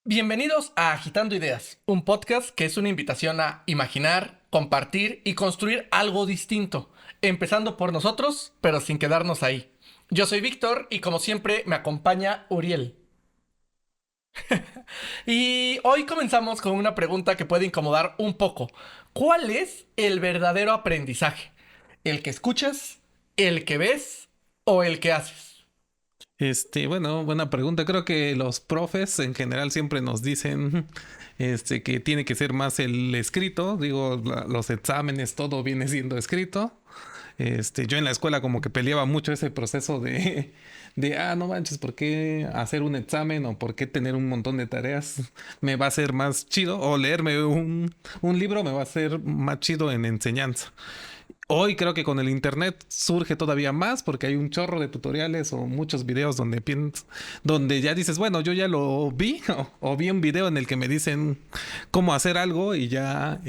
Bienvenidos a Agitando Ideas, un podcast que es una invitación a imaginar, compartir y construir algo distinto, empezando por nosotros, pero sin quedarnos ahí. Yo soy Víctor y como siempre me acompaña Uriel. Y hoy comenzamos con una pregunta que puede incomodar un poco. ¿Cuál es el verdadero aprendizaje? ¿El que escuchas, el que ves o el que haces? Bueno, buena pregunta. Creo que los profes en general siempre nos dicen, que tiene que ser más el escrito. Digo, los exámenes, todo viene siendo escrito. Yo en la escuela como que peleaba mucho ese proceso no manches, ¿por qué hacer un examen o por qué tener un montón de tareas me va a ser más chido? O leerme un libro me va a ser más chido en enseñanza. Hoy creo que con el internet surge todavía más porque hay un chorro de tutoriales o muchos videos donde ya dices, bueno, yo ya lo vi o vi un video en el que me dicen cómo hacer algo y ya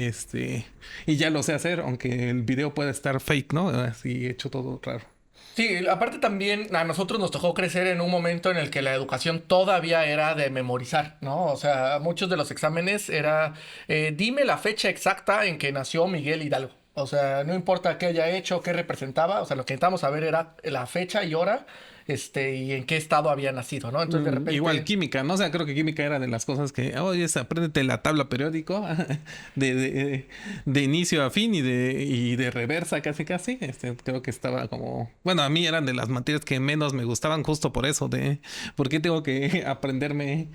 lo sé hacer, aunque el video pueda estar fake, ¿no? Así hecho todo raro. Sí, aparte también a nosotros nos tocó crecer en un momento en el que la educación todavía era de memorizar, ¿no? O sea, muchos de los exámenes era, dime la fecha exacta en que nació Miguel Hidalgo. O sea, no importa qué haya hecho, qué representaba, o sea, lo que necesitábamos saber era la fecha y hora, y en qué estado había nacido, ¿no? Entonces de Igual repente. química, ¿no? O sea, creo que química era de las cosas que, oye, apréndete la tabla periódico de, de, de inicio a fin y de reversa casi casi. Creo que estaba como, bueno, a mí eran de las materias que menos me gustaban justo por eso, por qué tengo que aprenderme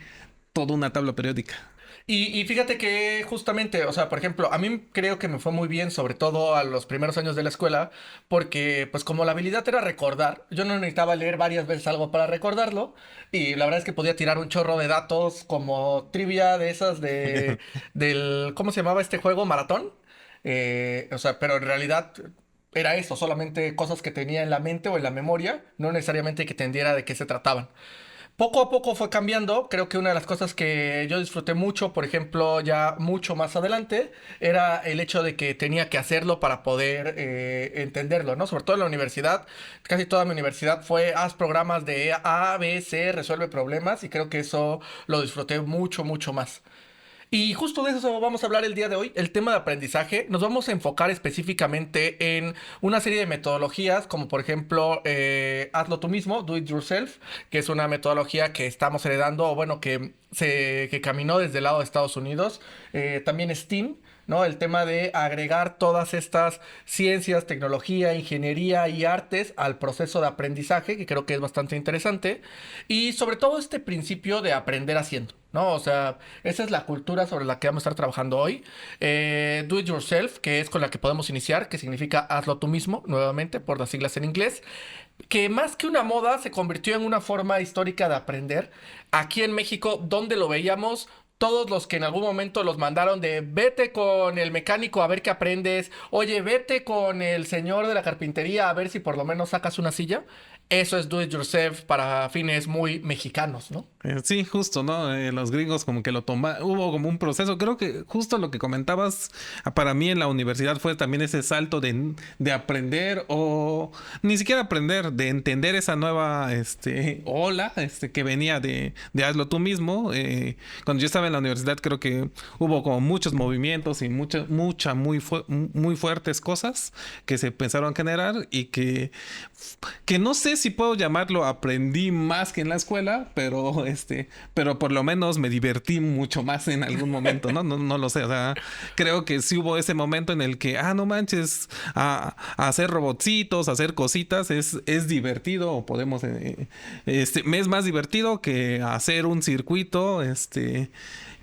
toda una tabla periódica. Y fíjate que justamente, o sea, por ejemplo, a mí creo que me fue muy bien, sobre todo a los primeros años de la escuela, porque pues como la habilidad era recordar, yo no necesitaba leer varias veces algo para recordarlo, y la verdad es que podía tirar un chorro de datos como trivia de esas del, ¿cómo se llamaba este juego? Maratón. O sea, pero en realidad era eso, solamente cosas que tenía en la mente o en la memoria, no necesariamente que entendiera de qué se trataban. Poco a poco fue cambiando. Creo que una de las cosas que yo disfruté mucho, por ejemplo, ya mucho más adelante, era el hecho de que tenía que hacerlo para poder entenderlo, ¿no? Sobre todo en la universidad. Casi toda mi universidad fue, haz programas de A, B, C, resuelve problemas y creo que eso lo disfruté mucho, mucho más. Y justo de eso vamos a hablar el día de hoy, el tema de aprendizaje. Nos vamos a enfocar específicamente en una serie de metodologías, como por ejemplo, hazlo tú mismo, do it yourself, que es una metodología que estamos heredando, o bueno, que caminó desde el lado de Estados Unidos. También STEAM, ¿no? El tema de agregar todas estas ciencias, tecnología, ingeniería y artes al proceso de aprendizaje, que creo que es bastante interesante. Y sobre todo este principio de aprender haciendo, ¿no? O sea, esa es la cultura sobre la que vamos a estar trabajando hoy. Do it yourself, que es con la que podemos iniciar, que significa hazlo tú mismo, nuevamente, por las siglas en inglés, que más que una moda se convirtió en una forma histórica de aprender. Aquí en México, donde lo veíamos, todos los que en algún momento los mandaron de vete con el mecánico a ver qué aprendes, oye, vete con el señor de la carpintería a ver si por lo menos sacas una silla. Eso es do it yourself para fines muy mexicanos, ¿no? Sí, justo, ¿no? Los gringos como que lo tomaron, hubo como un proceso, creo que justo lo que comentabas, para mí en la universidad fue también ese salto de aprender o ni siquiera aprender, de entender esa nueva, ola, que venía de hazlo tú mismo. Cuando yo estaba en la universidad creo que hubo como muchos movimientos y muy fuertes cosas que se pensaron generar y que no sé si puedo llamarlo aprendí más que en la escuela, pero por lo menos me divertí mucho más en algún momento, ¿no? No lo sé, o sea, creo que sí hubo ese momento en el que, no manches, a hacer robotcitos, a hacer cositas, es divertido, o podemos, me es más divertido que hacer un circuito,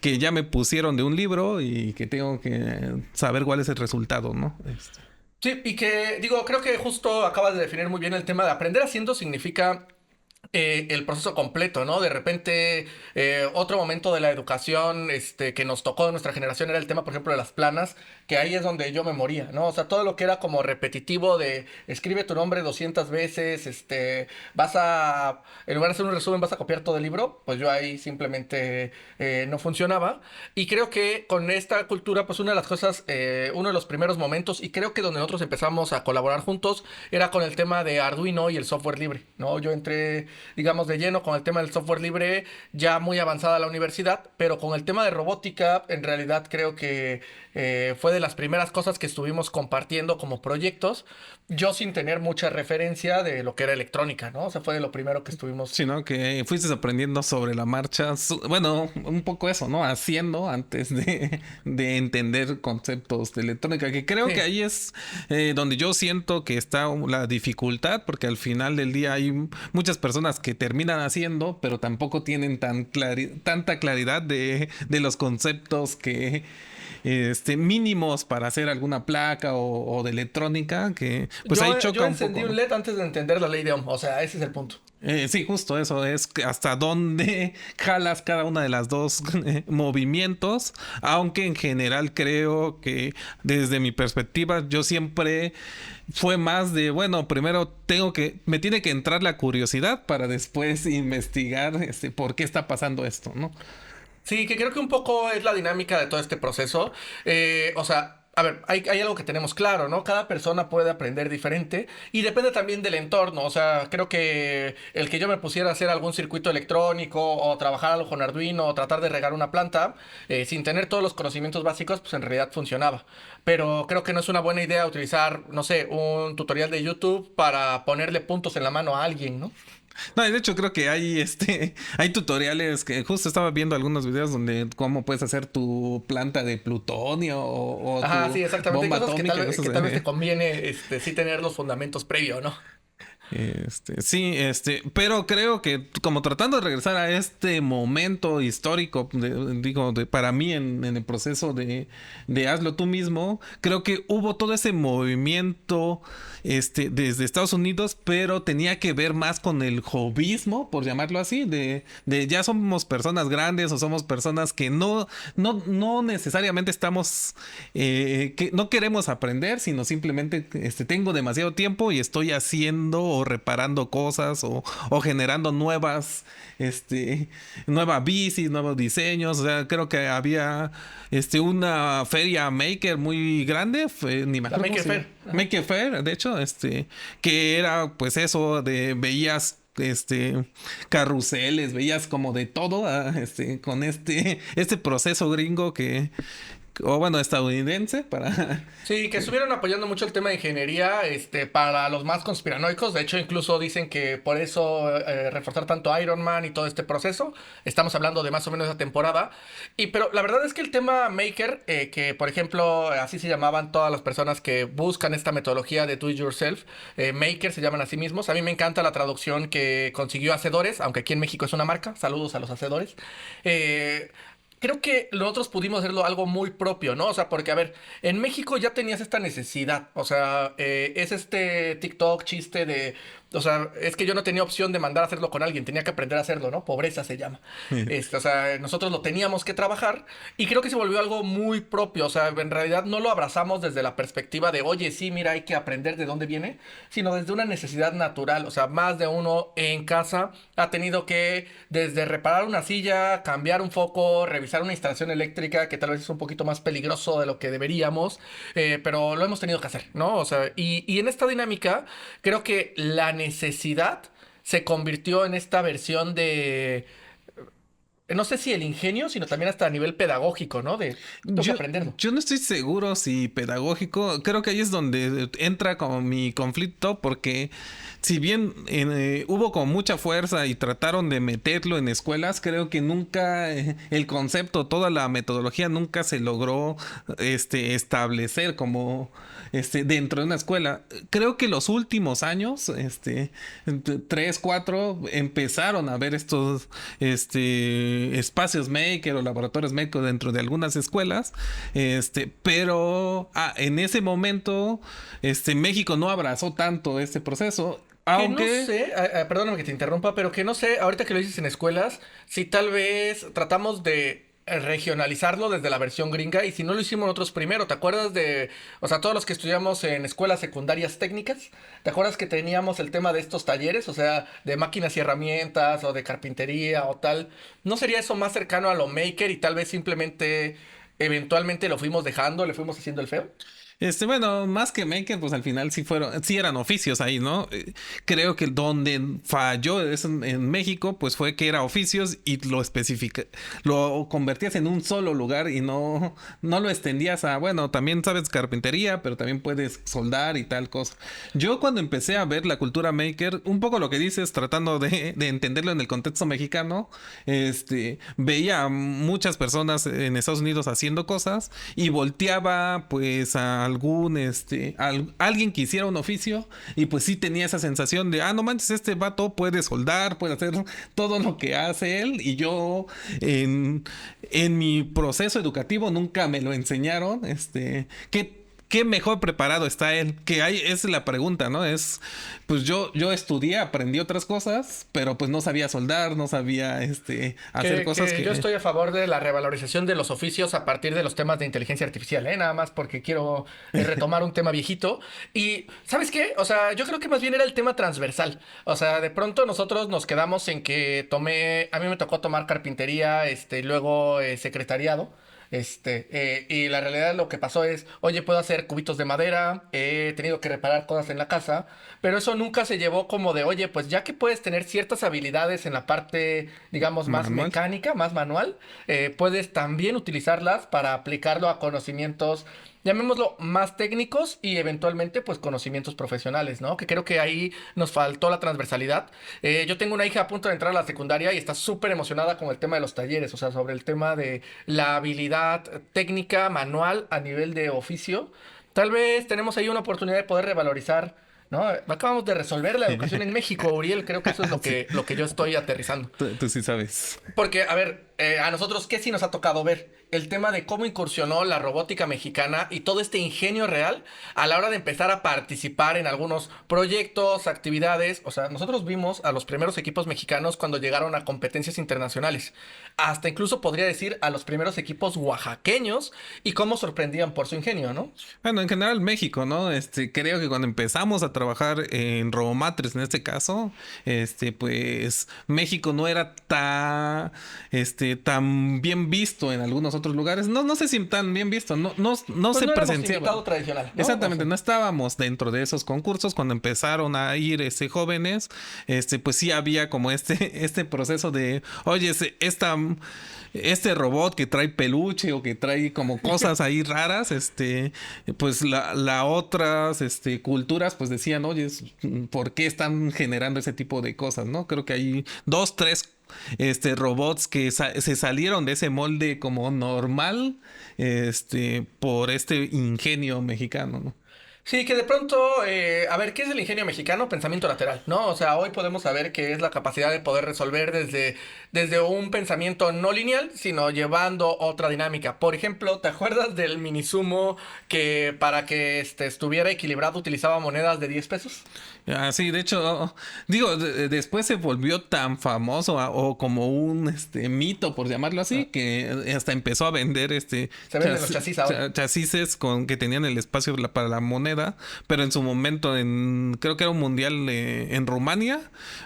que ya me pusieron de un libro y que tengo que saber cuál es el resultado, ¿no? Sí, y que digo, creo que justo acabas de definir muy bien el tema de aprender haciendo significa el proceso completo, ¿no? De repente, otro momento de la educación que nos tocó de nuestra generación era el tema, por ejemplo, de las planas, que ahí es donde yo me moría, ¿no? O sea, todo lo que era como repetitivo de escribe tu nombre 200 veces, en lugar de hacer un resumen, vas a copiar todo el libro, pues yo ahí simplemente no funcionaba. Y creo que con esta cultura, pues una de las cosas, uno de los primeros momentos, y creo que donde nosotros empezamos a colaborar juntos, era con el tema de Arduino y el software libre, ¿no? Yo entré digamos, de lleno con el tema del software libre, ya muy avanzada la universidad, pero con el tema de robótica, en realidad creo que fue de las primeras cosas que estuvimos compartiendo como proyectos, yo sin tener mucha referencia de lo que era electrónica, ¿no? O sea, fue de lo primero que estuvimos. Sino que fuiste aprendiendo sobre la marcha, bueno, un poco eso, ¿no? Haciendo antes de entender conceptos de electrónica, que creo que Sí. ahí es donde yo siento que está la dificultad, porque al final del día hay muchas personas que terminan haciendo, pero tampoco tienen tanta claridad de los conceptos que mínimos para hacer alguna placa o de electrónica, que pues ahí Yo choca un encendí poco, un ¿no? LED antes de entender la ley de Ohm, o sea, ese es el punto. Sí, justo eso, es que hasta dónde jalas cada una de las dos movimientos, aunque en general creo que desde mi perspectiva yo siempre fue más de, bueno, primero me tiene que entrar la curiosidad para después investigar por qué está pasando esto, ¿no? Sí, que creo que un poco es la dinámica de todo este proceso. O sea, a ver, hay algo que tenemos claro, ¿no? Cada persona puede aprender diferente y depende también del entorno. O sea, creo que el que yo me pusiera a hacer algún circuito electrónico o trabajar algo con Arduino o tratar de regar una planta sin tener todos los conocimientos básicos, pues en realidad funcionaba. Pero creo que no es una buena idea utilizar, no sé, un tutorial de YouTube para ponerle puntos en la mano a alguien, ¿no? No, de hecho creo que hay hay tutoriales que justo estaba viendo algunos videos donde cómo puedes hacer tu planta de plutonio o Ajá, tu sí, exactamente. Hay bomba cosas atómica, cosas que tal vez te así. conviene sí tener los fundamentos previo, ¿no? Sí, pero creo que como tratando de regresar a este momento histórico, digo, para mí en el proceso de hazlo tú mismo, creo que hubo todo ese movimiento, desde Estados Unidos, pero tenía que ver más con el hobbyismo, por llamarlo así, de ya somos personas grandes o somos personas que no necesariamente estamos, que no queremos aprender, sino simplemente, tengo demasiado tiempo y estoy haciendo o reparando cosas o generando nuevas bicis, nuevos diseños. O sea, creo que había una feria maker muy grande, ni me La acuerdo cómo Maker se llama. Faire. Ajá. Maker Faire, de hecho, que era pues eso de veías carruseles, veías como de todo, con este proceso gringo o bueno, estadounidense para Sí, que estuvieron apoyando mucho el tema de ingeniería, para los más conspiranoicos. De hecho, incluso dicen que por eso reforzar tanto Iron Man y todo este proceso. Estamos hablando de más o menos esa temporada. Pero la verdad es que el tema Maker, que por ejemplo, así se llamaban todas las personas que buscan esta metodología de do it yourself, Maker se llaman a sí mismos. A mí me encanta la traducción que consiguió Hacedores, aunque aquí en México es una marca. Saludos a los Hacedores. Eh, Creo que nosotros pudimos hacerlo algo muy propio, ¿no? O sea, porque, a ver, en México ya tenías esta necesidad. O sea, es este TikTok chiste de. O sea, es que yo no tenía opción de mandar a hacerlo con alguien, tenía que aprender a hacerlo, ¿no? Pobreza se llama. O sea, nosotros lo teníamos que trabajar y creo que se volvió algo muy propio. O sea, en realidad no lo abrazamos desde la perspectiva de, oye, sí, mira, hay que aprender de dónde viene, sino desde una necesidad natural. O sea, más de uno en casa ha tenido que, desde reparar una silla, cambiar un foco, revisar una instalación eléctrica, que tal vez es un poquito más peligroso de lo que deberíamos, pero lo hemos tenido que hacer, ¿no? O sea, y en esta dinámica, creo que la necesidad se convirtió en esta versión de, no sé si el ingenio, sino también hasta a nivel pedagógico, ¿no? De, tengo que Yo, aprenderlo. yo no estoy seguro si pedagógico, creo que ahí es donde entra como mi conflicto, porque si bien hubo como mucha fuerza y trataron de meterlo en escuelas, creo que nunca el concepto, toda la metodología nunca se logró establecer como dentro de una escuela. Creo que los últimos años, 3, 4, empezaron a ver estos espacios maker o laboratorios maker dentro de algunas escuelas, pero en ese momento México no abrazó tanto este proceso. Que no Aunque sé, perdóname que te interrumpa, pero que no sé, ahorita que lo dices en escuelas, si tal vez tratamos de regionalizarlo desde la versión gringa y si no lo hicimos nosotros primero, ¿te acuerdas de, o sea, todos los que estudiamos en escuelas secundarias técnicas, ¿te acuerdas que teníamos el tema de estos talleres, o sea, de máquinas y herramientas o de carpintería o tal? ¿No sería eso más cercano a lo maker y tal vez simplemente, eventualmente lo fuimos dejando, le fuimos haciendo el feo? Bueno, más que maker, pues al final sí eran oficios ahí, ¿no? Creo que donde falló es en México, pues fue que era oficios y lo convertías en un solo lugar y no lo extendías a, bueno, también sabes carpintería, pero también puedes soldar y tal cosa. Yo cuando empecé a ver la cultura maker, un poco lo que dices, tratando de entenderlo en el contexto mexicano, veía a muchas personas en Estados Unidos haciendo cosas y volteaba pues a alguien que hiciera un oficio y pues sí tenía esa sensación de, no manches, este vato puede soldar, puede hacer todo lo que hace él y yo en mi proceso educativo nunca me lo enseñaron, ¿qué mejor preparado está él? Es la pregunta, ¿no? Pues yo estudié, aprendí otras cosas, pero pues no sabía soldar, no sabía, hacer cosas Que que... yo estoy a favor de la revalorización de los oficios a partir de los temas de inteligencia artificial, ¿eh? Nada más porque quiero retomar un tema viejito. Y, ¿sabes qué? O sea, yo creo que más bien era el tema transversal. O sea, de pronto nosotros nos quedamos en que a mí me tocó tomar carpintería, luego secretariado. Y la realidad lo que pasó es, oye, puedo hacer cubitos de madera, he tenido que reparar cosas en la casa, pero eso nunca se llevó como de, oye, pues ya que puedes tener ciertas habilidades en la parte, digamos, más Manual. mecánica, más manual, puedes también utilizarlas para aplicarlo a conocimientos, llamémoslo, más técnicos y eventualmente, pues, conocimientos profesionales, ¿no? Que creo que ahí nos faltó la transversalidad. Yo tengo una hija a punto de entrar a la secundaria y está súper emocionada con el tema de los talleres, o sea, sobre el tema de la habilidad técnica, manual, a nivel de oficio. Tal vez tenemos ahí una oportunidad de poder revalorizar, ¿no? Acabamos de resolver la educación en México, Uriel, creo que eso es Sí, lo que yo estoy aterrizando. tú sí sabes. Porque, a ver, a nosotros, ¿qué sí nos ha tocado ver? El tema de cómo incursionó la robótica mexicana y todo este ingenio real a la hora de empezar a participar en algunos proyectos, actividades. O sea, nosotros vimos a los primeros equipos mexicanos cuando llegaron a competencias internacionales. Hasta incluso podría decir a los primeros equipos oaxaqueños y cómo sorprendían por su ingenio, ¿no? Bueno, en general México, ¿no? Creo que cuando empezamos a trabajar en Robomatres, en este caso, pues México no era tan bien visto en algunos otros lugares. No sé si tan bien visto, no Pues se no éramos presenciaba. invitado tradicional, ¿no? O Exactamente, sea, no estábamos dentro de esos concursos cuando empezaron a ir jóvenes, pues sí había como este proceso de, oye, este robot que trae peluche o que trae como cosas ahí raras, pues la otras, culturas pues decían, oye, ¿por qué están generando ese tipo de cosas, no? Creo que hay dos, tres robots que se salieron de ese molde como normal, por este ingenio mexicano, ¿no? sí, que de pronto, a ver, ¿qué es el ingenio mexicano? Pensamiento lateral, ¿no? O sea, hoy podemos saber que es la capacidad de poder resolver desde un pensamiento no lineal, sino llevando otra dinámica. Por ejemplo, ¿te acuerdas del minisumo que para que estuviera equilibrado utilizaba monedas de 10 pesos? Sí, de hecho, digo, después se volvió tan famoso o como un mito, por llamarlo así, que hasta empezó a vender Se venden los chasis ahora. chasis con que tenían el espacio para la moneda, pero en su momento, creo que era un mundial en Rumania,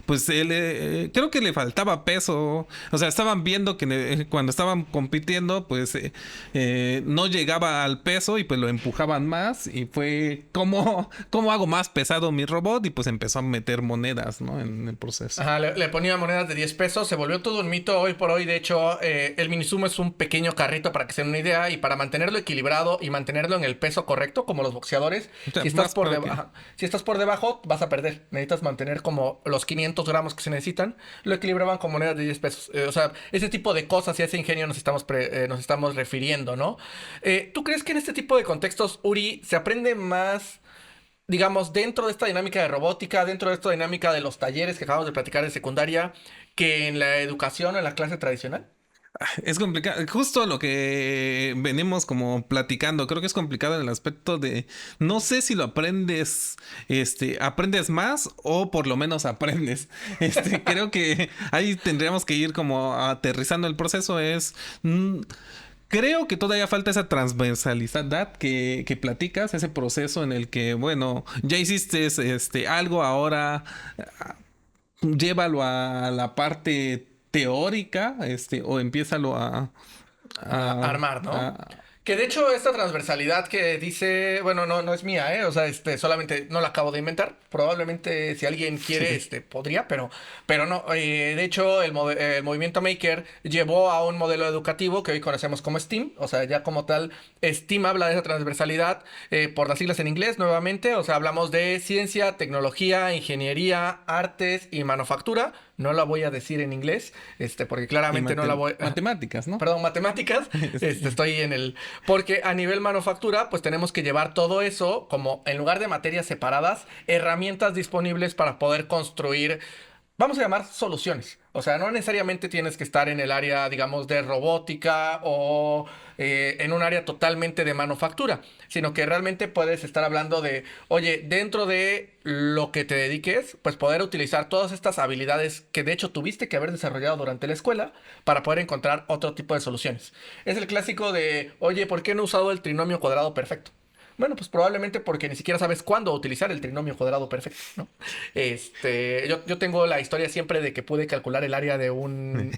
pues creo que le faltaba peso, o sea, estaban viendo que cuando estaban compitiendo, pues no llegaba al peso y pues lo empujaban más y fue, ¿cómo hago más pesado mi robot? Y pues empezó a meter monedas, ¿no? En el proceso. Ajá, le ponía monedas de 10 pesos, se volvió todo un mito hoy por hoy. De hecho, el minisumo es un pequeño carrito para que se den una idea y para mantenerlo equilibrado y mantenerlo en el peso correcto, como los boxeadores, O sea, si estás más por para que... debajo, si estás por debajo, vas a perder. Necesitas mantener como los 500 gramos que se necesitan, lo equilibraban con monedas de 10 pesos. O sea, ese tipo de cosas y ese ingenio nos estamos refiriendo, ¿no? ¿Tú crees que en este tipo de contextos, Uri, se aprende más, digamos, dentro de esta dinámica de robótica, dentro de esta dinámica de los talleres que acabamos de platicar de secundaria, que en la educación o en la clase tradicional? Es complicado, justo lo que venimos como platicando, creo que es complicado en el aspecto de, no sé si lo aprendes más o por lo menos aprendes. Creo que ahí tendríamos que ir como aterrizando el proceso, creo que todavía falta esa transversalidad que platicas, ese proceso en el que, bueno, ya hiciste algo, ahora llévalo a la parte teórica, o empiézalo A a, armar, ¿no? a- Que de hecho esta transversalidad que dice, bueno, no es mía, ¿eh? O sea, solamente no la acabo de inventar. Probablemente si alguien quiere, Sí. podría, pero no. De hecho, el movimiento Maker llevó a un modelo educativo que hoy conocemos como STEAM. O sea, ya como tal, STEAM habla de esa transversalidad por las siglas en inglés, nuevamente. O sea, hablamos de ciencia, tecnología, ingeniería, artes y manufactura. No la voy a decir en inglés, porque Y claramente no la voy... matemáticas, ¿no? Perdón, matemáticas, Sí. estoy en el... Porque a nivel manufactura, pues tenemos que llevar todo eso como en lugar de materias separadas, herramientas disponibles para poder construir, vamos a llamar soluciones. O sea, no necesariamente tienes que estar en el área, digamos, de robótica o en un área totalmente de manufactura, sino que realmente puedes estar hablando de, oye, dentro de lo que te dediques, pues poder utilizar todas estas habilidades que de hecho tuviste que haber desarrollado durante la escuela para poder encontrar otro tipo de soluciones. Es el clásico de, oye, ¿por qué no he usado el trinomio cuadrado perfecto? Bueno, pues probablemente porque ni siquiera sabes cuándo utilizar el trinomio cuadrado perfecto, ¿no? Yo tengo la historia siempre de que pude calcular el área de un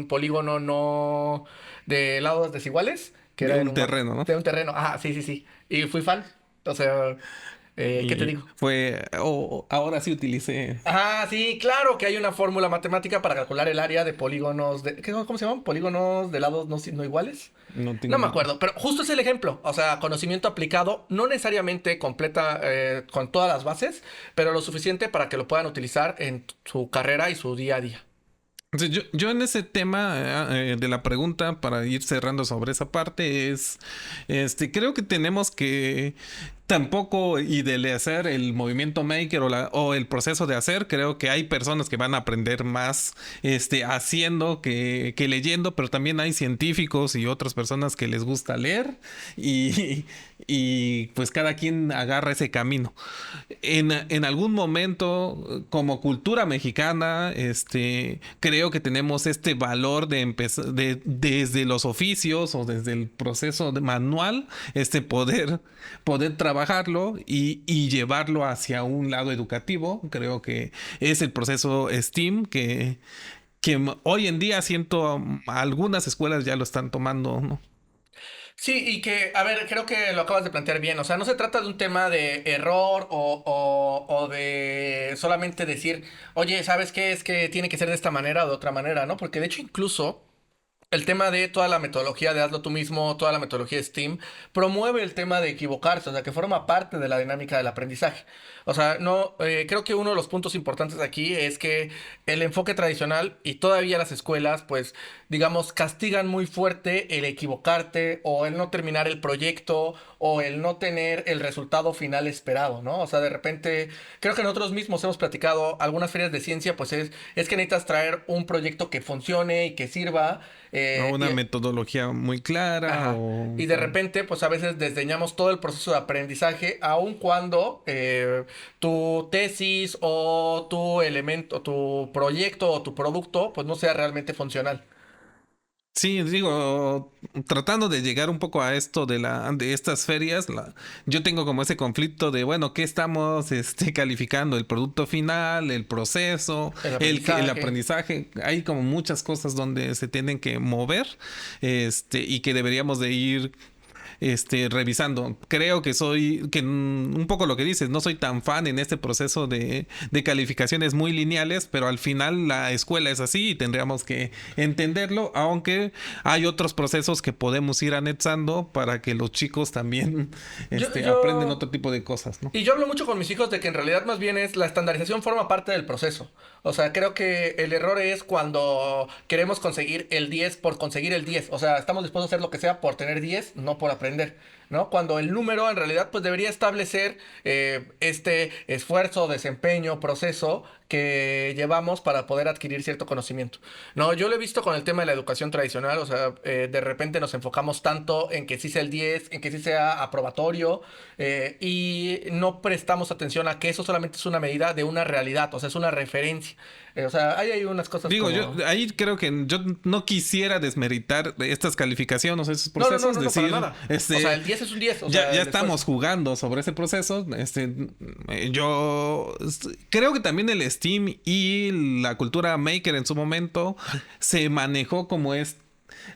polígono no de lados desiguales, que De era en un terreno, ¿no? de un terreno. Ah, sí, sí, sí. Y fui fan. O sea, ¿qué te Y digo? fue, ahora sí utilicé, Ah, sí, claro que hay una fórmula matemática para calcular el área de polígonos de, ¿cómo se llaman? Polígonos de lados no iguales. no No tengo me idea. acuerdo, pero justo es el ejemplo. O sea, conocimiento aplicado, no necesariamente completa con todas las bases, pero lo suficiente para que lo puedan utilizar en su carrera y su día a día. Sí, yo en ese tema de la pregunta, para ir cerrando sobre esa parte, creo que tenemos que tampoco idealizar el movimiento maker o el proceso de hacer. Creo que hay personas que van a aprender más haciendo que leyendo, pero también hay científicos y otras personas que les gusta leer y, y pues cada quien agarra ese camino. En algún momento, como cultura mexicana, creo que tenemos este valor de empezar desde los oficios o desde el proceso manual, poder trabajarlo y llevarlo hacia un lado educativo. Creo que es el proceso STEAM que hoy en día siento algunas escuelas ya lo están tomando, ¿no? Sí, y que, a ver, creo que lo acabas de plantear bien. O sea, no se trata de un tema de error o de solamente decir, oye, ¿sabes qué? Es que tiene que ser de esta manera o de otra manera, ¿no? Porque de hecho, incluso. El tema de toda la metodología de hazlo tú mismo, toda la metodología STEAM, promueve el tema de equivocarse, o sea, que forma parte de la dinámica del aprendizaje. O sea, no, creo que uno de los puntos importantes aquí es que el enfoque tradicional y todavía las escuelas, pues, digamos, castigan muy fuerte el equivocarte o el no terminar el proyecto o el no tener el resultado final esperado, ¿no? O sea, de repente, creo que nosotros mismos hemos platicado algunas ferias de ciencia, pues es que necesitas traer un proyecto que funcione y que sirva. O Eh, una y, metodología muy clara ajá. Y de repente, pues a veces desdeñamos todo el proceso de aprendizaje, aun cuando tu tesis o tu elemento, tu proyecto o tu producto, pues no sea realmente funcional. Sí, digo, tratando de llegar un poco a esto de estas ferias, yo tengo como ese conflicto de, bueno, ¿qué estamos calificando? El producto final, el proceso, El el aprendizaje. aprendizaje. Hay como muchas cosas donde se tienen que mover, y que deberíamos de ir revisando. Creo que un poco lo que dices, no soy tan fan en este proceso de calificaciones muy lineales, pero al final la escuela es así y tendríamos que entenderlo, aunque hay otros procesos que podemos ir anexando para que los chicos también Yo, aprenden yo, otro tipo de cosas, ¿no? Y yo hablo mucho con mis hijos de que en realidad más bien es la estandarización forma parte del proceso. O sea, creo que el error es cuando queremos conseguir el 10 por conseguir el 10. O sea, estamos dispuestos a hacer lo que sea por tener 10, no por aprender, ¿no? Cuando el número en realidad pues debería establecer este esfuerzo, desempeño, proceso que llevamos para poder adquirir cierto conocimiento. No, yo lo he visto con el tema de la educación tradicional. O sea, de repente nos enfocamos tanto en que sí sea el 10, en que sí sea aprobatorio, y no prestamos atención a que eso solamente es una medida de una realidad, o sea, es una referencia. O sea, hay unas cosas Digo, yo como... ahí creo que yo no quisiera desmeritar estas calificaciones, esos procesos, No, para decir, nada. O sea, el 10 es un 10, o ya, sea, ya el estamos esfuerzo. jugando sobre ese proceso. Yo creo que también el Steam y la cultura maker en su momento se manejó como es.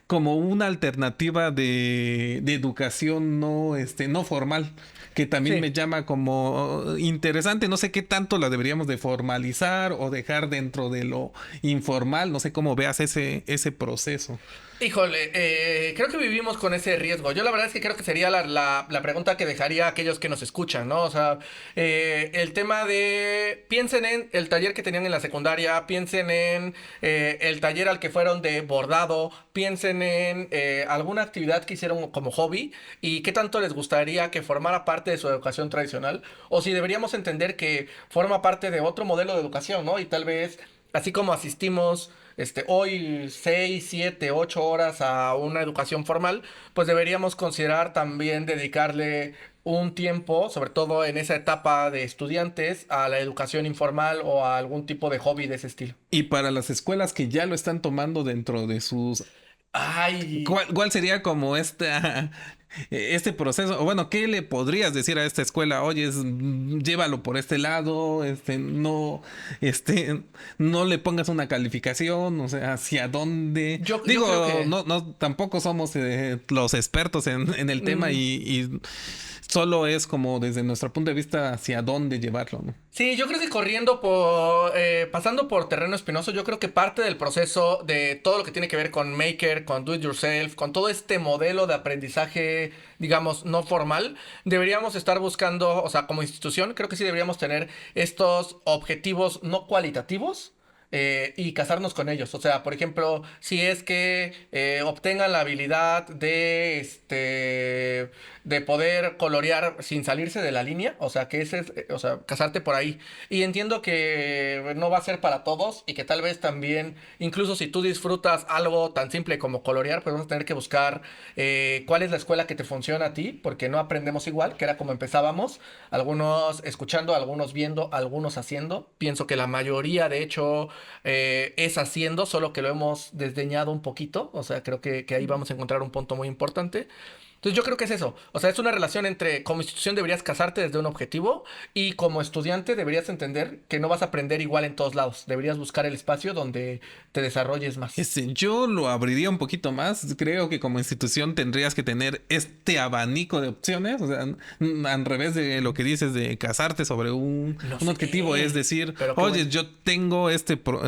como una alternativa de educación no formal, que también me Sí. llama como interesante. No sé qué tanto la deberíamos de formalizar o dejar dentro de lo informal. No sé cómo veas ese proceso. Híjole, creo que vivimos con ese riesgo. Yo la verdad es que creo que sería la pregunta que dejaría a aquellos que nos escuchan, ¿no? O sea, el tema de, piensen en el taller que tenían en la secundaria, piensen en el taller al que fueron de bordado, piensen en alguna actividad que hicieron como hobby y qué tanto les gustaría que formara parte de su educación tradicional, o si deberíamos entender que forma parte de otro modelo de educación, ¿no? Y tal vez, así como asistimos hoy 6 7 8 horas a una educación formal, pues deberíamos considerar también dedicarle un tiempo, sobre todo en esa etapa de estudiantes, a la educación informal o a algún tipo de hobby de ese estilo. Y para las escuelas que ya lo están tomando dentro de sus... Ay, ¿Cuál sería como este proceso? O bueno, ¿qué le podrías decir a esta escuela? Oye, llévalo por este lado, este, no le pongas una calificación, o sea, ¿hacia dónde? yo creo Digo, que... no, tampoco somos los expertos en el tema mm, y solo es como desde nuestro punto de vista hacia dónde llevarlo, ¿no? Sí, yo creo que pasando por terreno espinoso, yo creo que parte del proceso de todo lo que tiene que ver con Maker, con Do It Yourself, con todo este modelo de aprendizaje, digamos, no formal, deberíamos estar buscando, o sea, como institución, creo que sí deberíamos tener estos objetivos no cualitativos. Y casarnos con ellos. O sea, por ejemplo, si es que obtengan la habilidad de poder colorear sin salirse de la línea, o sea, que ese es, o sea, casarte por ahí. Y entiendo que no va a ser para todos y que tal vez también, incluso si tú disfrutas algo tan simple como colorear, pues vas a tener que buscar cuál es la escuela que te funciona a ti, porque no aprendemos igual, que era como empezábamos, algunos escuchando, algunos viendo, algunos haciendo. Pienso que la mayoría, de hecho, es haciendo, solo que lo hemos desdeñado un poquito, o sea, creo que ahí vamos a encontrar un punto muy importante. Entonces yo creo que es eso, o sea, es una relación entre como institución deberías casarte desde un objetivo y como estudiante deberías entender que no vas a aprender igual en todos lados, deberías buscar el espacio donde te desarrolles más. Yo lo abriría un poquito más. Creo que como institución tendrías que tener este abanico de opciones. O sea, al revés de lo que dices de casarte sobre No un objetivo, es sé, decir, pero qué oye, bueno. yo tengo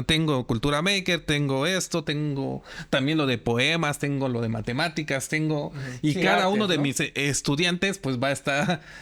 tengo cultura maker, tengo esto, tengo también lo de poemas, tengo lo de matemáticas, Ujú. y Sí, cada uno artes, de ¿no? mis estudiantes, pues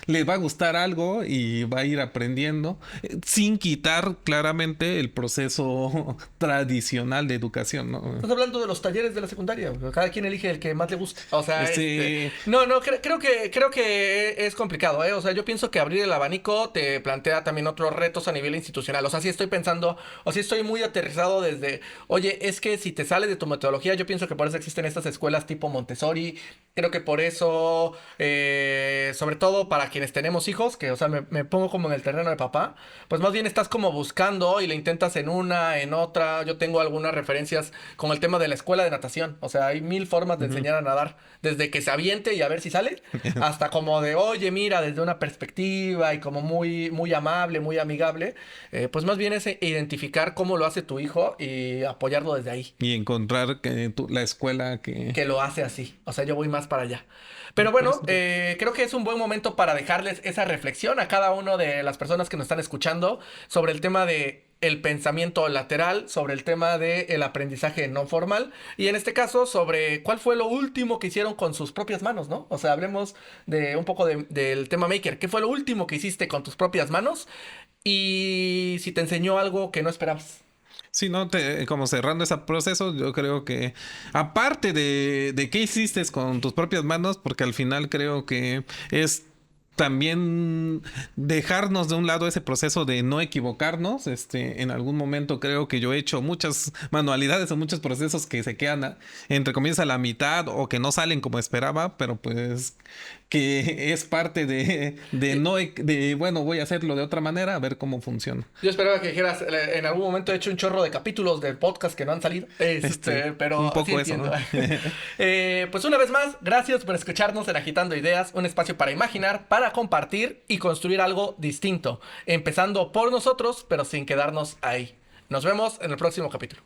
les va a gustar algo y va a ir aprendiendo, sin quitar claramente el proceso tradicional de educación, ¿no? Estás hablando de los talleres de la secundaria, güey. Cada quien elige el que más le gusta. O sea, Este, no, no, creo que es complicado, ¿eh? O sea, yo pienso que abrir el abanico te plantea también otros retos a nivel institucional. O sea, sí estoy pensando, o sí estoy muy aterrizado desde, oye, es que si te sales de tu metodología, yo pienso que por eso existen estas escuelas tipo Montessori. Creo que por eso, sobre todo para quienes tenemos hijos, que, o sea, me pongo como en el terreno de papá, pues más bien estás como buscando y le intentas en una, en otra. Yo tengo algunas referencias con el tema de la escuela de natación. O sea, hay mil formas de ujú. enseñar a nadar. Desde que se aviente y a ver si sale, hasta como de, oye, mira, desde una perspectiva y como muy, muy amable, muy amigable. Pues más bien es identificar cómo lo hace tu hijo y apoyarlo desde ahí. Y encontrar la escuela Que lo hace así. O sea, yo voy más para allá. Pero bueno, pues, creo que es un buen momento para dejarles esa reflexión a cada una de las personas que nos están escuchando sobre el tema de el pensamiento lateral, sobre el tema de el aprendizaje no formal y en este caso sobre cuál fue lo último que hicieron con sus propias manos, ¿no? O sea, hablemos de un poco del tema maker. ¿Qué fue lo último que hiciste con tus propias manos? Y si te enseñó algo que no esperabas. sí, ¿no? Como cerrando ese proceso, yo creo que aparte de qué hiciste con tus propias manos, porque al final creo que es también dejarnos de un lado ese proceso de no equivocarnos. En algún momento creo que yo he hecho muchas manualidades o muchos procesos que se quedan entre comillas a la mitad o que no salen como esperaba, pero pues que es parte de no, bueno, voy a hacerlo de otra manera, a ver cómo funciona. Yo esperaba que dijeras, en algún momento he hecho un chorro de capítulos de podcast que no han salido, Un pero sí poco eso, entiendo. ¿no? Pues una vez más, gracias por escucharnos en Agitando Ideas, un espacio para imaginar, para compartir y construir algo distinto, empezando por nosotros, pero sin quedarnos ahí. Nos vemos en el próximo capítulo.